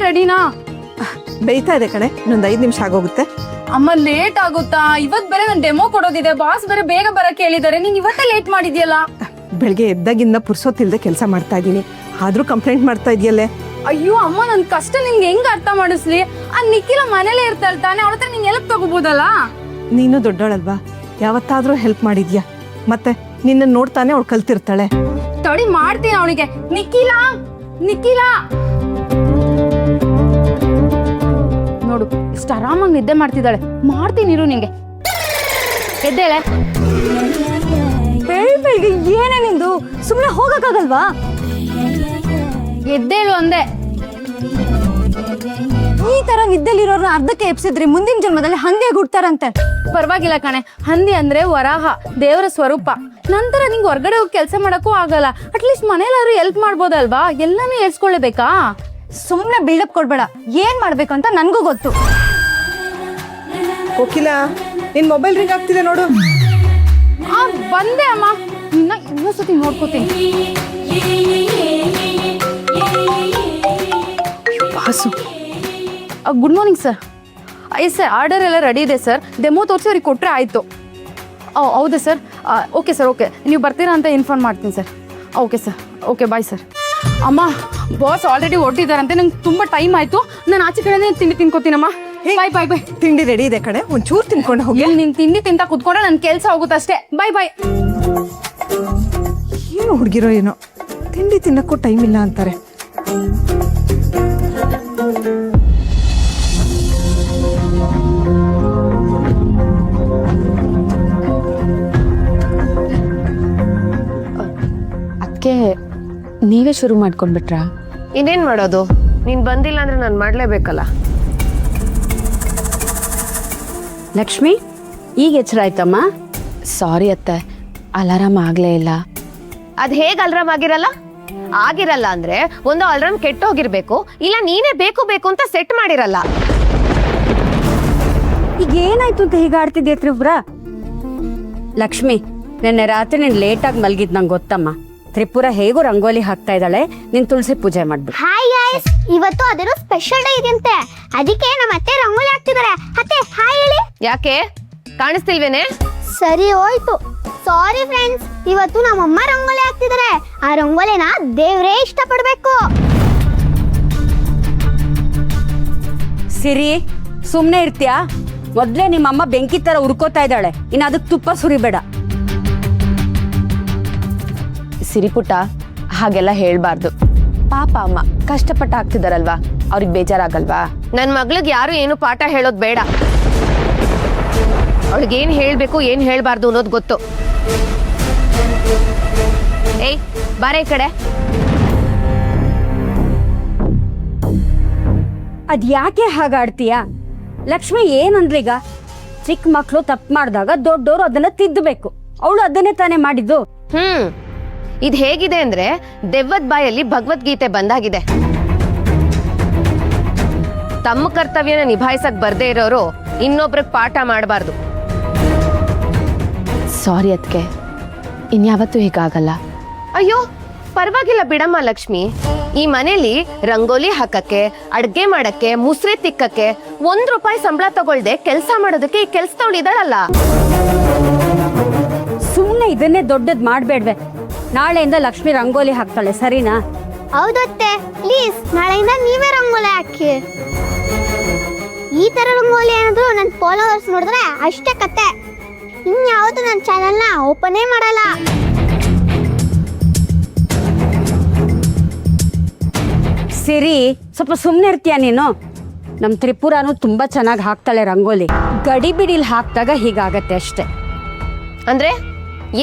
ರೆಡಿನಾ? ಬೇಯ್ತಾ ಇದೆ ಕಣೆ, ಇನ್ನೊಂದು 5 ನಿಮಿಷ ಆಗೋಗುತ್ತೆ. ಅಮ್ಮ ಲೇಟ್ ಆಗುತ್ತಾ? ಇವತ್ ಬೇರೆ ನನ್ ಡೆಮೋ ಕೊಡೋದಿದೆ, ಬಾಸ್ ಬೇರೆ ಬೇಗ ಬರಕ್ ಹೇಳಿದಾರೆ. ನೀನ್ ಇವತ್ತೇ ಲೇಟ್ ಮಾಡಿದ್ಯಲ್ಲ. ಬೆಳಗ್ಗೆ ಎದ್ದಾಗಿಂದ ಪುರ್ಸೊತ್ತಿಲ್ದೆ ಕೆಲಸ ಮಾಡ್ತಾ ಇದ್ದೀನಿ, ಆದ್ರೂ ಕಂಪ್ಲೇಂಟ್ ಮಾಡ್ತಾ ಇದೆಯಲ್ಲೇ. ಅಯ್ಯೋ ಅಮ್ಮ, ನನ್ ಕಷ್ಟ ನಿನ್ಗೆ ಹೆಂಗ್ ಅರ್ಥ ಮಾಡಿಸ್ಲಿ? ಆ ನಿಖಿಲ ಮನೇಲೆ ಇರ್ತಾಳೆ ತಾನೆ, ಅವಳ ಹತ್ರ ನೀನ್ ಎಲ್ಪ್ ತಗೋಬೋದಲ್ಲ. ನೀನು ದೊಡ್ಡೋಳಲ್ವಾ, ಯಾವತ್ತಾದ್ರೂ ಹೆಲ್ಪ್ ಮಾಡಿದ್ಯಾ? ಮತ್ತೆ ನಿನ್ನ ನೋಡ್ತಾನೆ ಅವಳು ಕಲ್ತಿರ್ತಾಳೆ. ತಡಿ ಮಾಡ್ತೀನಿ ಅವಳಿಗೆ. ನಿಖಿಲ, ನಿಖಿಲ ನೋಡು ಇಷ್ಟು ಆರಾಮಾಗಿ ನಿದ್ದೆ ಮಾಡ್ತಿದ್ದಾಳೆ. ಮಾಡ್ತೀನಿ ಇರು ನಿಂಗೆ. ಎದ್ದೇಳೆ. ಬೆಳಿಗ್ಗೆ ಏನೇ ನಿಂದು? ಸುಮ್ಮನೆ ಹೋಗಕ್ಕಾಗಲ್ವಾ? ಎದ್ದೇಳು ಅಂದೆ. ಈ ತರ ನಿದ್ದೆಲಿರೋರ್ನ ಅರ್ಧಕ್ಕೆ ಎಪ್ಸಿದ್ರಿ ಮುಂದಿನ ಜನ್ಮದಲ್ಲಿ ಹಂದಿಯಾಗಿ ಹುಡ್ತಾರಂತೆ. ಪರವಾಗಿಲ್ಲ ಕಣೆ, ಹಂದಿ ಅಂದ್ರೆ ವರಾಹ, ದೇವರ ಸ್ವರೂಪ. ನಂತರ ನಿಂಗೆ ಹೊರ್ಗಡೆ ಹೋಗಿ ಕೆಲಸ ಮಾಡಕ್ಕೂ ಆಗಲ್ಲ. ಅಟ್ಲೀಸ್ಟ್ ಮನೇಲಾದ್ರು ಹೆಲ್ಪ್ ಮಾಡ್ಬೋದಲ್ವಾ? ಎಲ್ಲಾನು ಹೇಳ್ಸ್ಕೊಳ್ಳೇಬೇಕಾ? ಸುಮ್ಮನೆ ಬಿಲ್ಡಪ್ ಕೊಡ್ಬೇಡ. ಏನ್ ಮಾಡ್ಬೇಕು ಅಂತ ನನ್ಗೂ ಗೊತ್ತು. ಕೋಕಿಲ, ನಿನ್ ಮೊಬೈಲ್ ರಿಂಗ್ ಆಗ್ತಿದೆ ನೋಡು. ಬಂದೆ ಅಮ್ಮ, ಇನ್ನೊಂದ್ಸತಿ ನೋಡ್ಕೋತೀನಿ. Boss, good morning sir. Yes sir, order ಎಲ್ಲ ರೆಡಿ ಇದೆ ಸರ್. ಡೆಮೋ ತೋರಿಸಿ ಅವ್ರಿಗೆ ಕೊಟ್ಟರೆ ಆಯಿತು. ಹೌದಾ ಸರ್? Okay sir, okay. ನೀವು ಬರ್ತೀರಾ ಅಂತ ಇನ್ಫಾರ್ಮ್ ಮಾಡ್ತೀನಿ sir. Okay sir, okay, bye sir. ಅಮ್ಮ, ಬಾಸ್ ಆಲ್ರೆಡಿ ಹೊರಟಿದ್ದಾರಂತೆ. ನಂಗೆ ತುಂಬ ಟೈಮ್ ಆಯಿತು. ನಾನು ಆಚೆ ಕಡೆನೇ ತಿಂಡಿ ತಿನ್ಕೋತೀನಮ್ಮ. ಬಾಯ್ ಬಾಯ್ ಬಾಯ್. ತಿಂಡಿ ರೆಡಿ ಇದೆ ಕಡೆ, ಒಂಚೂರು ತಿನ್ಕೊಂಡು ಹೋಗಿ. ನೀನು ತಿಂಡಿ ತಿಂತ ಕುತ್ಕೊಂಡ್ರೆ ನನ್ನ ಕೆಲಸ ಹೋಗುತ್ತಷ್ಟೇ. ಬಾಯ್ ಬಾಯ್. ಏನು ಹುಡುಗಿರೋ ಏನೋ, ತಿಂಡಿ ತಿನ್ನಕ್ಕೂ ಟೈಮ್ ಇಲ್ಲ ಅಂತಾರೆ. ಅದಕ್ಕೆ ನೀವೇ ಶುರು ಮಾಡ್ಕೊಂಡ್ಬಿಟ್ರಾ? ಇನ್ನೇನ್ ಮಾಡೋದು? ನೀನ್ ಬಂದಿಲ್ಲ ಅಂದ್ರೆ ನಾನು ಮಾಡ್ಲೇಬೇಕಲ್ಲ. ಲಕ್ಷ್ಮಿ, ಈಗ ಎಚ್ಚರ ಆಯ್ತಮ್ಮ? ಸಾರಿ ಅತ್ತೆ, ಅಲಾರಾಮ್ ಆಗಲೇ ಇಲ್ಲ. ಅದ್ ಹೇಗ್ ಅಲ್ರಾಮ್ ಆಗಿರಲ್ಲ ಅಂದ್ರೆ ಒಂದು ಅಲ್ರಾಮ್ ಕೆಟ್ಟೋಗಿರ್ಬೇಕು, ಇಲ್ಲ ನೀನೇ ಬೇಕು ಬೇಕು ಅಂತ ಸೆಟ್ ಮಾಡಿರಲ್ಲ. ಈಗ ಏನಾಯ್ತು ಅಂತ ಹೀಗೆ ಆಡ್ತಿದ್ಯಾ ತ್ರಿಪುರ? ಲಕ್ಷ್ಮಿ, ನಿನ್ನೆ ರಾತ್ರಿ ನೀನ್ ಲೇಟಾಗಿ ಮಲ್ಗಿದ್ ನಂಗೆ ಗೊತ್ತಮ್ಮ. ತ್ರಿಪುರ ಹೇಗೋ ರಂಗೋಲಿ ಹಾಕ್ತಾ ಇದ್ದಾಳೆ, ನೀನ್ ತುಳಸಿ ಪೂಜೆ ಮಾಡ್ಬಿಡು. ಹಾಯ್ ಗೈಸ್, ಇವತ್ತು ಅದೇನೋ ಸ್ಪೆಷಲ್ ಡೇ ಇದೆಯಂತೆ, ಅದಕ್ಕೆ ನಮ್ಮ ಅತ್ತೆ ರಂಗೋಲಿ ಹಾಕ್ತಿದ್ದಾರೆ. ಅತ್ತೆ ಹಾಯ್ ಹೇಳಿ. ಯಾಕೆ ಕಾಣಿಸ್ತಿಲ್ವೇನೆ? ಸರಿ ಹೋಯ್ತು, ಸಾರಿ ಫ್ರೆಂಡ್ಸ್. ಇವತ್ತು ನಮ್ಮಮ್ಮ ರಂಗೋಲಿ ಹಾಕ್ತಿದ್ದಾರೆ. ಆ ರಂಗೋಲಿನ ದೇವ್ರೇ ಇಷ್ಟಪಡ್ಬೇಕು. ಸಿರಿ, ಸುಮ್ನೆ ಇರ್ತೀಯಾ? ಮೊದ್ಲೇ ನಿಮ್ಮಮ್ಮ ಬೆಂಕಿ ತರ ಉರ್ಕೋತಾ ಇದ್ದಾಳೆ, ಇನ್ನು ಅದಕ್ಕೆ ತುಪ್ಪ ಸುರಿಬೇಡ. ಸಿರಿಪುಟ್ಟ, ಹಾಗೆಲ್ಲ ಹೇಳ್ಬಾರ್ದು. ಪಾಪ ಅಮ್ಮ ಕಷ್ಟಪಟ್ಟು ಹಾಕ್ತಿದಾರಲ್ವಾ, ಅವ್ರಿಗೆ ಬೇಜಾರಾಗಲ್ವಾ? ನನ್ ಮಗ್ಳಿಗೆ ಯಾರು ಏನು ಪಾಠ ಹೇಳೋದ್ ಬೇಡ. ಅವಳಿಗೆ ಏನ್ ಹೇಳ್ಬೇಕು ಏನ್ ಹೇಳ್ಬಾರ್ದು ಅನ್ನೋದು ಗೊತ್ತು. ಏಯ್ ಬಾರೆ ಈ ಕಡೆ. ಅದ್ ಯಾಕೆ ಹಾಗಾಡ್ತೀಯಾ? ಲಕ್ಷ್ಮಿ ಏನಂದ್ರೀಗ? ಚಿಕ್ಕ ಮಕ್ಳು ತಪ್ಪು ಮಾಡಿದಾಗ ದೊಡ್ಡವರು ಅದನ್ನ ತಿದ್ದಬೇಕು. ಅವಳು ಅದನ್ನೇ ತಾನೇ ಮಾಡಿದ್ದು. ಇದ್ ಹೇಗಿದೆ ಅಂದ್ರೆ ದೆವ್ವದ ಬಾಯಲ್ಲಿ ಭಗವದ್ಗೀತೆ ಬಂದಾಗಿದೆ. ತಮ್ಮ ಕರ್ತವ್ಯನ ನಿಭಾಯಿಸಕ್ ಬರ್ದೇ ಇರೋರು ಇನ್ನೊಬ್ರಿಗೆ ಪಾಠ ಮಾಡಬಾರ್ದು. ಸಾರಿ ಅದಕ್ಕೆ, ಇನ್ಯಾವತ್ತೂ ಹೀಗಾಗಲ್ಲ. ಅಯ್ಯೋ ಪರವಾಗಿಲ್ಲ ಬಿಡಮ್ಮ ಲಕ್ಷ್ಮಿ. ಈ ಮನೇಲಿ ರಂಗೋಲಿ ಹಾಕಕ್ಕೆ, ಅಡ್ಗೆ ಮಾಡಕ್ಕೆ, ಮುಸ್ರೆ ತಿಕ್ಕಕ್ಕೆ ₹1 ಸಂಬಳ ತಗೊಳ್ದೆ ಕೆಲಸ ಮಾಡೋದಕ್ಕೆ ಈ ಕೆಲ್ಸದವಳಿದಾಳಲ್ಲ. ಸುಮ್ನೆ ಇದನ್ನೇ ದೊಡ್ಡದ್ ಮಾಡ್ಬೇಡ್ವೆ. ನಾಳೆಯಿಂದ ಲಕ್ಷ್ಮಿ ರಂಗೋಲಿ ಹಾಕ್ತಾಳೆ, ಸರಿನಾ? ಹೌದತ್ತೆ, ಪ್ಲೀಸ್ ನಾಳೆಯಿಂದ ನೀವೇ ರಂಗೋಲಿ ಹಾಕಿ. ಈ ತರ ರಂಗೋಲಿ ಏನಾದ್ರು ನನ್ನ ಫಾಲೋವರ್ಸ್ ನೋಡಿದ್ರೆ ಅಷ್ಟೇ ಕತೆ. ಇನ್ಯಾವುದು ನನ್ನ ಚಾನೆಲ್ನ ಓಪನೇ ಮಾಡಲ್ಲ. ಸಿರಿ, ಸ್ವಲ್ಪ ಸುಮ್ಮನೆ ಇರ್ತೀಯ ನೀನು? ನಮ್ಮ ತ್ರಿಪುರಾನು ತುಂಬಾ ಚೆನ್ನಾಗಿ ಹಾಕ್ತಾಳೆ ರಂಗೋಲಿ. ಗಡಿ ಬಿಡಿಲ್ ಹಾಕ್ದಾಗ ಹೀಗಾಗತ್ತೆ ಅಷ್ಟೇ. ಅಂದ್ರೆ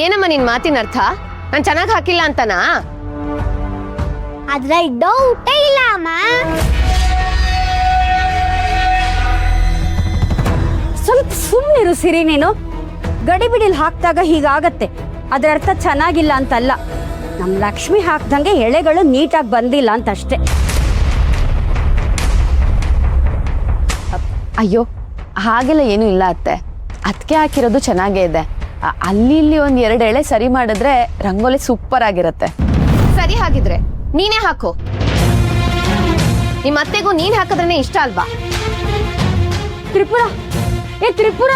ಏನಮ್ಮ ನಿನ್ ಮಾತಿನ ಅರ್ಥ? ನಾನ್ ಚೆನ್ನಾಗಿ ಹಾಕಿಲ್ಲ ಅಂತನಾ? ಅದ್ರಲ್ಲಿ ಡೌಟೇ ಇಲ್ಲ ಅಮ್ಮ. ಸ್ವಲ್ಪ ಸುಮ್ಮನಿರು ಸಿರಿ ನೀನು. ಗಡಿ ಬಿಡಿಲ್ ಹಾಕ್ದಾಗ ಹೀಗಾಗತ್ತೆ, ಅದರ ಅರ್ಥ ಚೆನ್ನಾಗಿಲ್ಲ ಅಂತಲ್ಲ. ನಮ್ಮ ಲಕ್ಷ್ಮಿ ಹಾಕ್ದಂಗೆ ಎಳೆಗಳು ನೀಟಾಗಿ ಬಂದಿಲ್ಲ ಅಂತ ಅಷ್ಟೇ. ಅಯ್ಯೋ ಹಾಗೆಲ್ಲ ಏನೂ ಇಲ್ಲ ಅತ್ತೆ, ಅದಕ್ಕೆ ಹಾಕಿರೋದು ಚೆನ್ನಾಗೇ ಇದೆ. ಅಲ್ಲಿ ಇಲ್ಲಿ 1-2 ಎಳೆ ಸರಿ ಮಾಡಿದ್ರೆ ರಂಗೋಲಿ ಸೂಪರ್ ಆಗಿರುತ್ತೆ. ಸರಿ, ಹಾಗಿದ್ರೆ ನೀನೇ ಹಾಕು. ನಿಮ್ಮ ಅತ್ತೆಗೂ ನೀನ್ ಹಾಕಿದ್ರೇನೆ ಇಷ್ಟ ಅಲ್ವಾ? ತ್ರಿಪುರ, ಏ ತ್ರಿಪುರ,